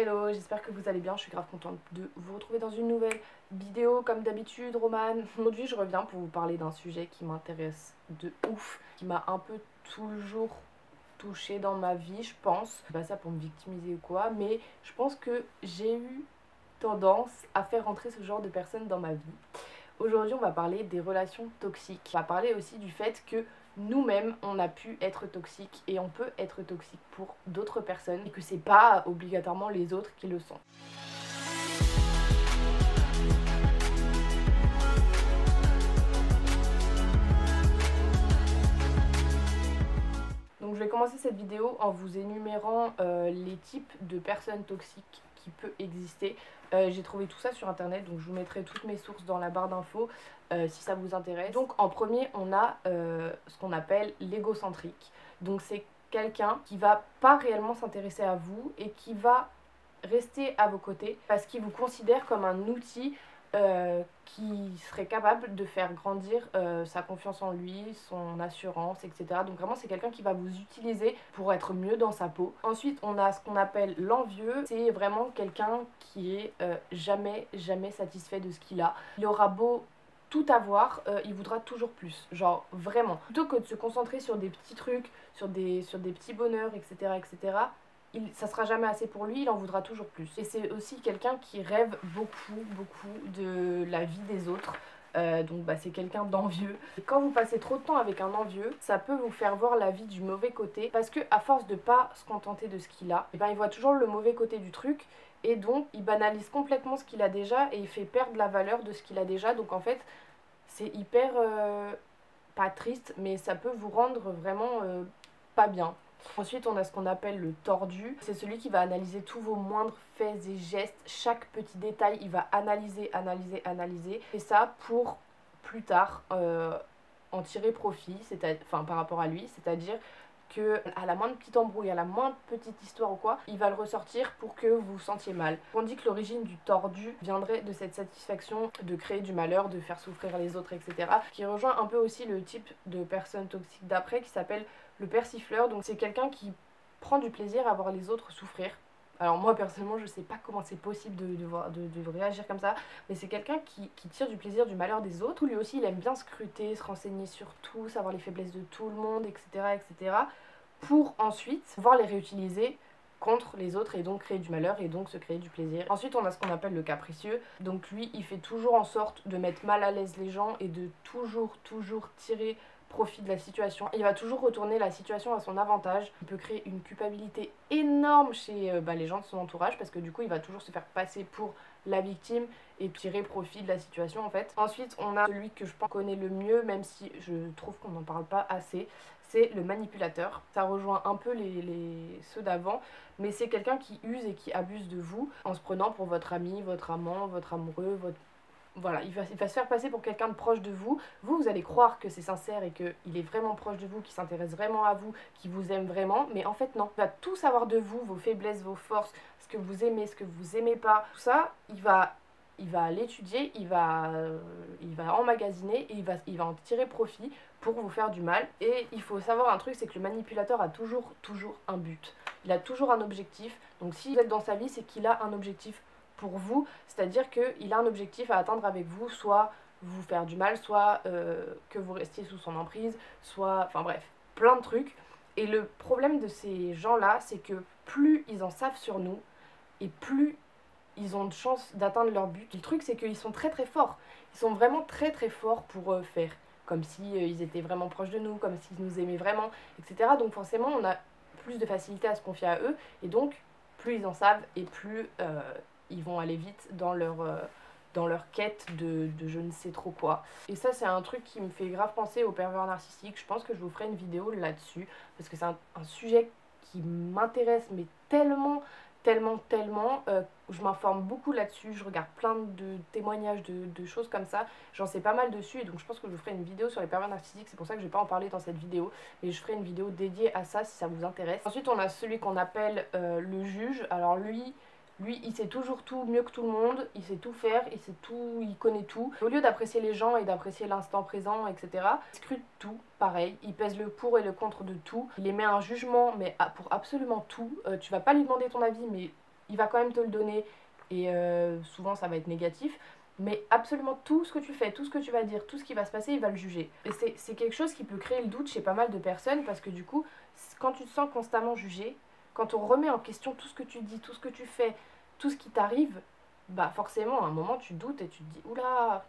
Hello, j'espère que vous allez bien, je suis grave contente de vous retrouver dans une nouvelle vidéo comme d'habitude, Romane. Aujourd'hui je reviens pour vous parler d'un sujet qui m'intéresse de ouf, qui m'a un peu toujours touchée dans ma vie, je pense. Pas ça pour me victimiser ou quoi, mais je pense que j'ai eu tendance à faire rentrer ce genre de personnes dans ma vie. Aujourd'hui, on va parler des relations toxiques. On va parler aussi du fait que nous-mêmes, on a pu être toxiques et on peut être toxique pour d'autres personnes et que c'est pas obligatoirement les autres qui le sont. Donc je vais commencer cette vidéo en vous énumérant les types de personnes toxiques qui peuvent exister. J'ai trouvé tout ça sur internet, donc je vous mettrai toutes mes sources dans la barre d'infos si ça vous intéresse. Donc en premier, on a ce qu'on appelle l'égocentrique. Donc c'est quelqu'un qui va pas réellement s'intéresser à vous et qui va rester à vos côtés parce qu'il vous considère comme un outil qui serait capable de faire grandir sa confiance en lui, son assurance, etc. Donc vraiment c'est quelqu'un qui va vous utiliser pour être mieux dans sa peau. Ensuite on a ce qu'on appelle l'envieux. C'est vraiment quelqu'un qui est jamais satisfait de ce qu'il a. Il aura beau tout avoir, il voudra toujours plus, genre vraiment. Plutôt que de se concentrer sur des petits trucs, sur des petits bonheurs, etc., ça sera jamais assez pour lui, il en voudra toujours plus. Et c'est aussi quelqu'un qui rêve beaucoup de la vie des autres. Donc bah, c'est quelqu'un d'envieux. Et quand vous passez trop de temps avec un envieux, ça peut vous faire voir la vie du mauvais côté. Parce que à force de pas se contenter de ce qu'il a, et ben, il voit toujours le mauvais côté du truc. Et donc il banalise complètement ce qu'il a déjà et il fait perdre la valeur de ce qu'il a déjà. Donc en fait c'est hyper, pas triste, mais ça peut vous rendre vraiment pas bien. Ensuite, on a ce qu'on appelle le tordu. C'est celui qui va analyser tous vos moindres faits et gestes, chaque petit détail, il va analyser. Et ça pour plus tard en tirer profit, enfin par rapport à lui, c'est-à-dire que à la moindre petite embrouille, à la moindre petite histoire ou quoi, il va le ressortir pour que vous vous sentiez mal. On dit que l'origine du tordu viendrait de cette satisfaction de créer du malheur, de faire souffrir les autres, etc. Qui rejoint un peu aussi le type de personne toxique d'après qui s'appelle le persifleur. Donc c'est quelqu'un qui prend du plaisir à voir les autres souffrir. Alors moi personnellement je sais pas comment c'est possible de réagir comme ça, mais c'est quelqu'un qui tire du plaisir du malheur des autres. Lui aussi il aime bien scruter, se renseigner sur tout, savoir les faiblesses de tout le monde, etc. Pour ensuite pouvoir les réutiliser contre les autres et donc créer du malheur et donc se créer du plaisir. Ensuite on a ce qu'on appelle le capricieux. Donc lui il fait toujours en sorte de mettre mal à l'aise les gens et de toujours tirer profit de la situation. Il va toujours retourner la situation à son avantage. Il peut créer une culpabilité énorme chez les gens de son entourage parce que du coup il va toujours se faire passer pour la victime et tirer profit de la situation en fait. Ensuite on a celui que je pense connaît le mieux, même si je trouve qu'on n'en parle pas assez, c'est le manipulateur. Ça rejoint un peu ceux d'avant, mais c'est quelqu'un qui use et qui abuse de vous en se prenant pour votre ami, votre amant, votre amoureux, voilà, il va se faire passer pour quelqu'un de proche de vous. Vous allez croire que c'est sincère et qu'il est vraiment proche de vous, qu'il s'intéresse vraiment à vous, qu'il vous aime vraiment, mais en fait non. Il va tout savoir de vous, vos faiblesses, vos forces, ce que vous aimez, ce que vous aimez pas. Tout ça, il va l'étudier, il va emmagasiner et il va en tirer profit pour vous faire du mal. Et il faut savoir un truc, c'est que le manipulateur a toujours un but. Il a toujours un objectif. Donc si vous êtes dans sa vie, c'est qu'il a un objectif pour vous, c'est-à-dire qu'il a un objectif à atteindre avec vous, soit vous faire du mal, soit que vous restiez sous son emprise, soit, enfin bref, plein de trucs. Et le problème de ces gens-là, c'est que plus ils en savent sur nous, et plus ils ont de chances d'atteindre leur but. Le truc, c'est qu'ils sont très forts. Ils sont vraiment très forts pour faire comme si ils étaient vraiment proches de nous, comme s'ils nous aimaient vraiment, etc. Donc forcément, on a plus de facilité à se confier à eux, et donc plus ils en savent et plus ils vont aller vite dans leur quête de je ne sais trop quoi. Et ça c'est un truc qui me fait grave penser aux pervers narcissiques. Je pense que je vous ferai une vidéo là-dessus parce que c'est un sujet qui m'intéresse mais tellement. Je m'informe beaucoup là-dessus, je regarde plein de témoignages de choses comme ça, j'en sais pas mal dessus et donc je pense que je vous ferai une vidéo sur les pervers narcissiques. C'est pour ça que je vais pas en parler dans cette vidéo, mais je ferai une vidéo dédiée à ça si ça vous intéresse. Ensuite on a celui qu'on appelle le juge. Alors lui il sait toujours tout mieux que tout le monde, il sait tout faire, il connaît tout. Au lieu d'apprécier les gens et d'apprécier l'instant présent, etc., il scrute tout, pareil, il pèse le pour et le contre de tout. Il émet un jugement, mais pour absolument tout. Tu vas pas lui demander ton avis, mais il va quand même te le donner et souvent ça va être négatif. Mais absolument tout ce que tu fais, tout ce que tu vas dire, tout ce qui va se passer, il va le juger. Et c'est quelque chose qui peut créer le doute chez pas mal de personnes parce que du coup, quand tu te sens constamment jugé, quand on remet en question tout ce que tu dis, tout ce que tu fais, tout ce qui t'arrive, bah forcément à un moment tu doutes et tu te dis oula,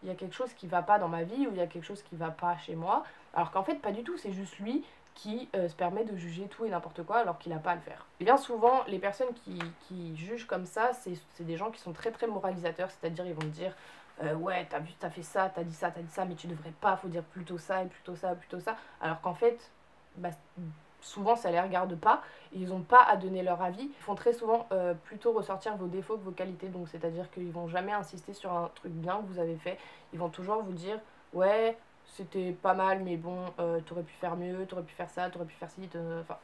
il y a quelque chose qui va pas dans ma vie ou il y a quelque chose qui va pas chez moi. Alors qu'en fait pas du tout, c'est juste lui qui se permet de juger tout et n'importe quoi alors qu'il n'a pas à le faire. Et bien souvent, les personnes qui jugent comme ça, c'est des gens qui sont très très moralisateurs, c'est-à-dire ils vont te dire ouais, t'as vu, t'as fait ça, t'as dit ça, mais tu devrais pas, faut dire plutôt ça et plutôt ça, plutôt ça. Alors qu'en fait, bah, souvent ça les regarde pas et ils n'ont pas à donner leur avis. Ils font très souvent plutôt ressortir vos défauts que vos qualités, donc c'est-à-dire qu'ils vont jamais insister sur un truc bien que vous avez fait. Ils vont toujours vous dire ouais, c'était pas mal, mais bon, t'aurais pu faire mieux, t'aurais pu faire ça, t'aurais pu faire ci, enfin,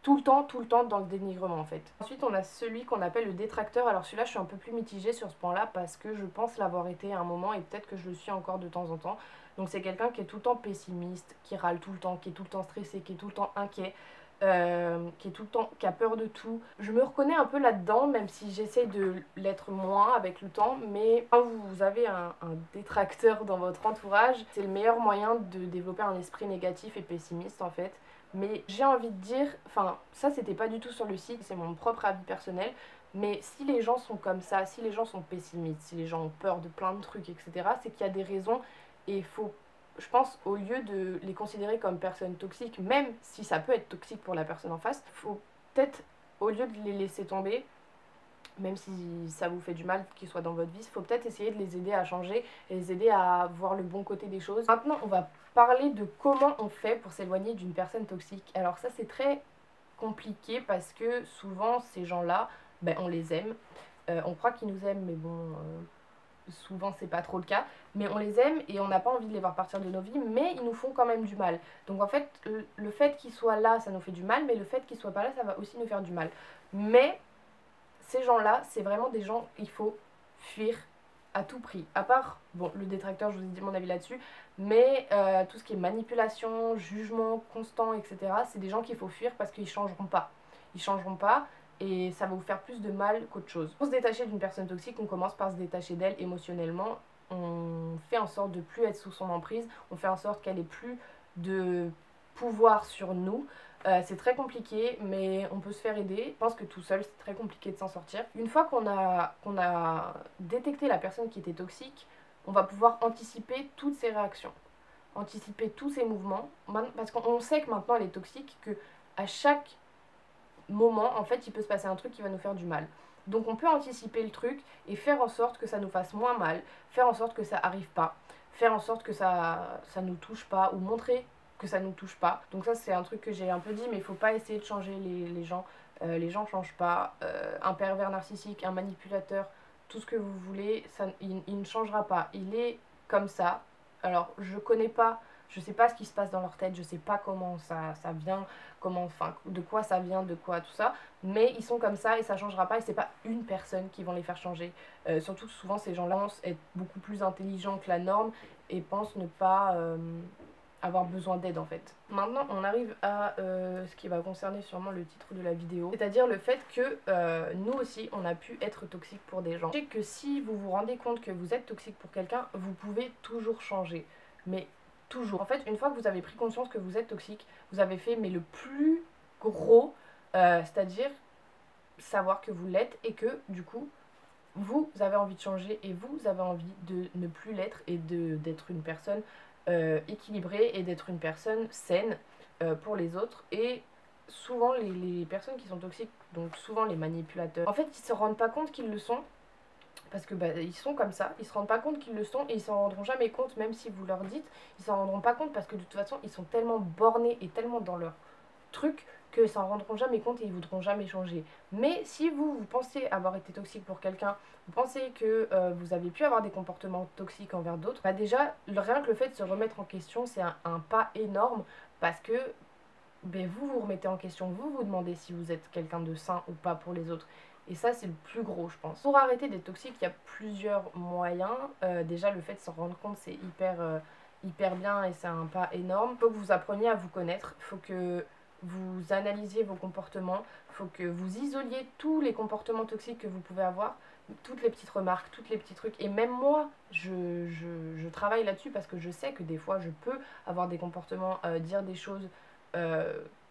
tout le temps dans le dénigrement en fait. Ensuite, on a celui qu'on appelle le détracteur. Alors celui-là, je suis un peu plus mitigée sur ce point-là parce que je pense l'avoir été à un moment et peut-être que je le suis encore de temps en temps. Donc c'est quelqu'un qui est tout le temps pessimiste, qui râle tout le temps, qui est tout le temps stressé, qui est tout le temps inquiet. Qui est tout le temps, qui a peur de tout. Je me reconnais un peu là-dedans, même si j'essaie de l'être moins avec le temps, mais quand vous avez un détracteur dans votre entourage, c'est le meilleur moyen de développer un esprit négatif et pessimiste en fait. Mais j'ai envie de dire, enfin ça c'était pas du tout sur le site, c'est mon propre avis personnel, mais si les gens sont comme ça, si les gens sont pessimistes, si les gens ont peur de plein de trucs, etc., c'est qu'il y a des raisons et il faut, je pense, au lieu de les considérer comme personnes toxiques, même si ça peut être toxique pour la personne en face, faut peut-être, au lieu de les laisser tomber, même si ça vous fait du mal qu'ils soient dans votre vie, il faut peut-être essayer de les aider à changer et les aider à voir le bon côté des choses. Maintenant, on va parler de comment on fait pour s'éloigner d'une personne toxique. Alors ça, c'est très compliqué parce que souvent, ces gens-là, ben, on les aime. On croit qu'ils nous aiment, mais bon, souvent c'est pas trop le cas. Mais on les aime et on n'a pas envie de les voir partir de nos vies, mais ils nous font quand même du mal. Donc en fait, le fait qu'ils soient là, ça nous fait du mal, mais le fait qu'ils soient pas là, ça va aussi nous faire du mal. Mais ces gens-là, c'est vraiment des gens qu'il faut fuir à tout prix. À part, bon, le détracteur, je vous ai dit mon avis là-dessus, mais tout ce qui est manipulation, jugement constant, etc., c'est des gens qu'il faut fuir parce qu'ils changeront pas. Ils changeront pas et ça va vous faire plus de mal qu'autre chose. Pour se détacher d'une personne toxique, on commence par se détacher d'elle émotionnellement. On fait en sorte de plus être sous son emprise, on fait en sorte qu'elle ait plus de pouvoir sur nous. C'est très compliqué, mais on peut se faire aider. Je pense que tout seul, c'est très compliqué de s'en sortir. Une fois qu'on a détecté la personne qui était toxique, on va pouvoir anticiper toutes ses réactions, anticiper tous ses mouvements, parce qu'on sait que maintenant elle est toxique, que à chaque moment, en fait, il peut se passer un truc qui va nous faire du mal. Donc on peut anticiper le truc et faire en sorte que ça nous fasse moins mal, faire en sorte que ça arrive pas, faire en sorte que ça nous touche pas, ou montrer que ça nous touche pas. Donc ça c'est un truc que j'ai un peu dit, mais il faut pas essayer de changer les gens. Les gens changent pas. Un pervers narcissique, un manipulateur, tout ce que vous voulez, il ne changera pas. Il est comme ça. Alors je connais pas, je sais pas ce qui se passe dans leur tête, je sais pas comment ça vient, comment, enfin, de quoi ça vient, de quoi tout ça, mais ils sont comme ça et ça changera pas et c'est pas une personne qui vont les faire changer. Surtout que souvent ces gens-là pensent être beaucoup plus intelligents que la norme et pensent ne pas avoir besoin d'aide en fait. Maintenant on arrive à ce qui va concerner sûrement le titre de la vidéo, c'est-à-dire le fait que nous aussi on a pu être toxique pour des gens. Je sais que si vous vous rendez compte que vous êtes toxique pour quelqu'un, vous pouvez toujours changer, mais toujours. En fait, une fois que vous avez pris conscience que vous êtes toxique, vous avez fait mais le plus gros, c'est-à-dire savoir que vous l'êtes et que du coup vous avez envie de changer et vous avez envie de ne plus l'être et d'être une personne équilibrée et d'être une personne saine pour les autres. Et souvent les personnes qui sont toxiques, donc souvent les manipulateurs, en fait ils se rendent pas compte qu'ils le sont parce que bah, ils sont comme ça, ils se rendent pas compte qu'ils le sont et ils s'en rendront jamais compte, même si vous leur dites, ils s'en rendront pas compte parce que de toute façon ils sont tellement bornés et tellement dans leur truc que s'en rendront jamais compte et ils voudront jamais changer. Mais si vous pensez avoir été toxique pour quelqu'un, vous pensez que vous avez pu avoir des comportements toxiques envers d'autres, bah déjà rien que le fait de se remettre en question c'est un pas énorme parce que ben, vous vous remettez en question, vous vous demandez si vous êtes quelqu'un de sain ou pas pour les autres. Et ça, c'est le plus gros, je pense. Pour arrêter d'être toxique, il y a plusieurs moyens. Déjà, le fait de s'en rendre compte, c'est hyper bien et c'est un pas énorme. Il faut que vous appreniez à vous connaître. Il faut que vous analysiez vos comportements, il faut que vous isoliez tous les comportements toxiques que vous pouvez avoir, toutes les petites remarques, tous les petits trucs. Et même moi, je travaille là-dessus parce que je sais que des fois, je peux avoir des comportements, dire des choses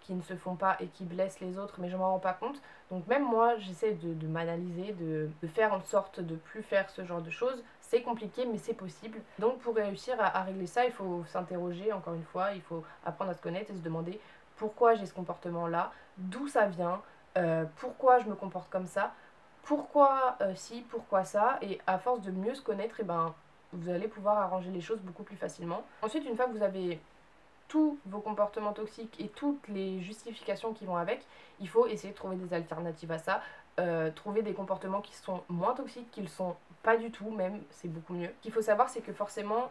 qui ne se font pas et qui blessent les autres, mais je m'en rends pas compte. Donc même moi, j'essaie de m'analyser, de faire en sorte de plus faire ce genre de choses. C'est compliqué, mais c'est possible. Donc pour réussir à régler ça, il faut s'interroger, encore une fois, il faut apprendre à se connaître et se demander pourquoi j'ai ce comportement-là, d'où ça vient, pourquoi je me comporte comme ça, pourquoi si, pourquoi ça, et à force de mieux se connaître, et ben, vous allez pouvoir arranger les choses beaucoup plus facilement. Ensuite, une fois que vous avez tous vos comportements toxiques et toutes les justifications qui vont avec, il faut essayer de trouver des alternatives à ça, trouver des comportements qui sont moins toxiques, qu'ils sont pas du tout même, c'est beaucoup mieux. Ce qu'il faut savoir, c'est que forcément,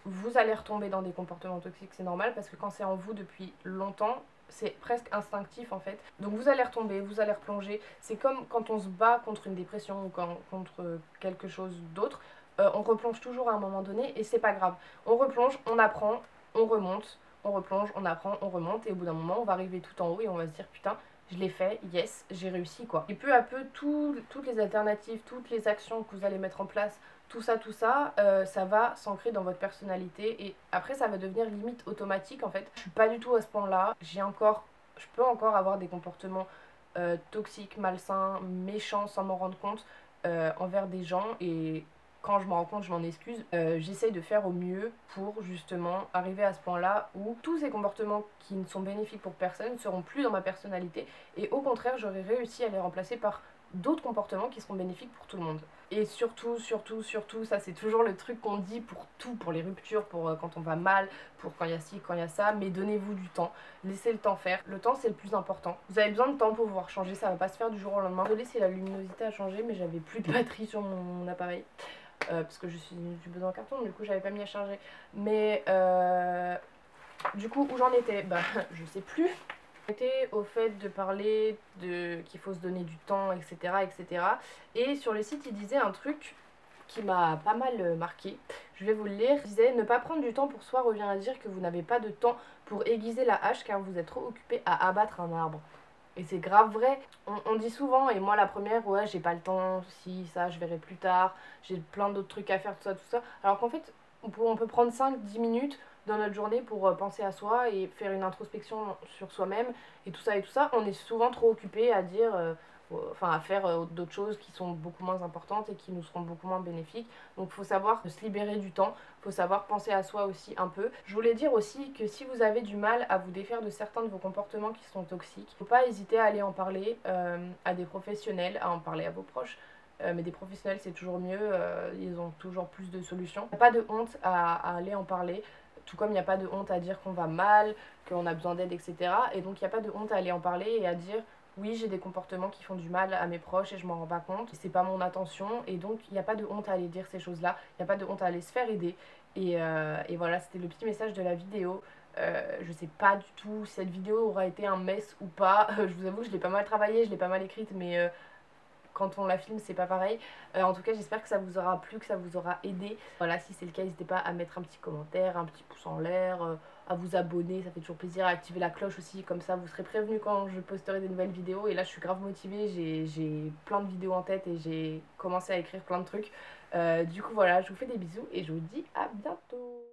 vous allez retomber dans des comportements toxiques, c'est normal, parce que quand c'est en vous depuis longtemps, c'est presque instinctif en fait. Donc vous allez retomber, vous allez replonger. C'est comme quand on se bat contre une dépression ou contre quelque chose d'autre. On replonge toujours à un moment donné et c'est pas grave. On replonge, on apprend, on remonte, on replonge, on apprend, on remonte et au bout d'un moment on va arriver tout en haut et on va se dire putain, je l'ai fait, yes, j'ai réussi quoi. Et peu à peu, toutes les alternatives, toutes les actions que vous allez mettre en place, tout ça, ça va s'ancrer dans votre personnalité et après ça va devenir limite automatique en fait. Je suis pas du tout à ce point-là, je peux encore avoir des comportements toxiques, malsains, méchants sans m'en rendre compte envers des gens et quand je m'en rends compte, je m'en excuse. J'essaye de faire au mieux pour justement arriver à ce point-là où tous ces comportements qui ne sont bénéfiques pour personne ne seront plus dans ma personnalité et au contraire, j'aurai réussi à les remplacer par d'autres comportements qui seront bénéfiques pour tout le monde. Et surtout, ça c'est toujours le truc qu'on dit pour tout, pour les ruptures, pour quand on va mal, pour quand il y a ci, quand il y a ça, mais donnez-vous du temps, laissez le temps faire. Le temps c'est le plus important. Vous avez besoin de temps pour pouvoir changer, ça va pas se faire du jour au lendemain. Désolée si la luminosité a changé, mais j'avais plus de batterie sur mon appareil. Parce que je suis besoin en carton, du coup j'avais pas mis à charger. Mais du coup où j'en étais, bah je sais plus. J'étais au fait de parler de qu'il faut se donner du temps, etc., etc. Et sur le site il disait un truc qui m'a pas mal marqué. Je vais vous le lire. Il disait ne pas prendre du temps pour soi revient à dire que vous n'avez pas de temps pour aiguiser la hache car vous êtes trop occupé à abattre un arbre. Et c'est grave vrai. On dit souvent, et moi la première, ouais, j'ai pas le temps, si, ça, je verrai plus tard, j'ai plein d'autres trucs à faire, tout ça, tout ça. Alors qu'en fait, on peut prendre 5-10 minutes dans notre journée pour penser à soi et faire une introspection sur soi-même et tout ça et tout ça. On est souvent trop occupé à dire, enfin à faire d'autres choses qui sont beaucoup moins importantes et qui nous seront beaucoup moins bénéfiques. Donc il faut savoir se libérer du temps, il faut savoir penser à soi aussi un peu. Je voulais dire aussi que si vous avez du mal à vous défaire de certains de vos comportements qui sont toxiques, il ne faut pas hésiter à aller en parler à des professionnels, à en parler à vos proches. Mais des professionnels c'est toujours mieux, ils ont toujours plus de solutions. Il n'y a pas de honte à aller en parler, tout comme il n'y a pas de honte à dire qu'on va mal, qu'on a besoin d'aide, etc. Et donc il n'y a pas de honte à aller en parler et à dire oui, j'ai des comportements qui font du mal à mes proches et je m'en rends pas compte, c'est pas mon intention et donc il n'y a pas de honte à aller dire ces choses-là, il n'y a pas de honte à aller se faire aider. Et voilà, c'était le petit message de la vidéo. Je sais pas du tout si cette vidéo aura été un mess ou pas. Je vous avoue que je l'ai pas mal travaillé, je l'ai pas mal écrite, mais quand on la filme c'est pas pareil. En tout cas j'espère que ça vous aura plu, que ça vous aura aidé. Voilà, si c'est le cas n'hésitez pas à mettre un petit commentaire, un petit pouce en l'air, à vous abonner, ça fait toujours plaisir, à activer la cloche aussi, comme ça vous serez prévenu quand je posterai des nouvelles vidéos. Et là je suis grave motivée, j'ai plein de vidéos en tête et j'ai commencé à écrire plein de trucs. Du coup voilà, je vous fais des bisous et je vous dis à bientôt.